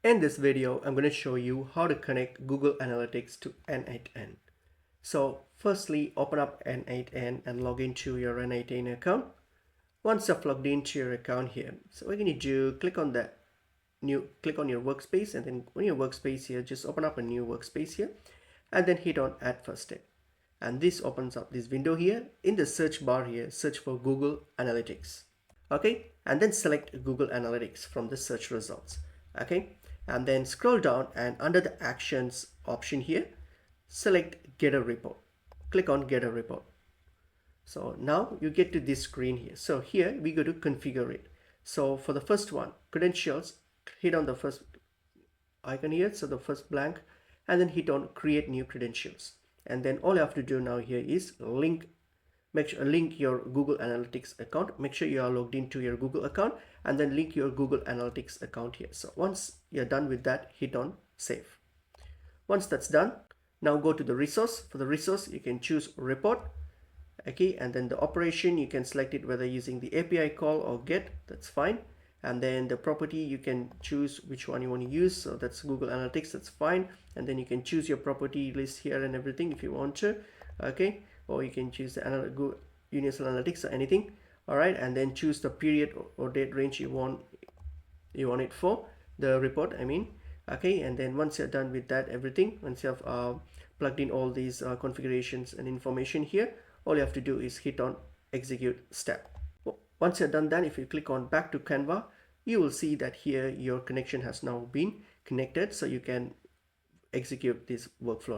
In this video, I'm going to show you how to connect Google Analytics to N8N. So firstly, open up N8N and log into your N8N account. Once you've logged into your account here, so what you need to do, click on your workspace, and then on your workspace here, just open up a new workspace here and then hit on add first step. And this opens up this window here. In the search bar here, search for Google Analytics. Okay, and then select Google Analytics from the search results. Okay, and then scroll down and under the actions option here, select get a report. Click on get a report. So now you get to this screen here. So here we go to configure it. So for the first one, credentials, hit on the first icon here, so the first blank, and then hit on create new credentials. And then all you have to do now here is link your Google Analytics account. Make sure you are logged into your Google account and then link your Google Analytics account here. So once you're done with that, hit on save. Once that's done, now go to the resource. For the resource, you can choose report. Okay, and then the operation, you can select it whether using the API call or get, that's fine. And then the property, you can choose which one you want to use. So that's Google Analytics, that's fine. And then you can choose your property list here and everything if you want to. Okay, or you can choose the Universal Analytics or anything. All right, and then choose the period or date range you want it for the report, I mean. Okay, and then once you're done with that everything, once you have plugged in all these configurations and information here, all you have to do is hit on execute step. Once you're done, if you click on back to Canva, you will see that here your connection has now been connected, so you can execute this workflow.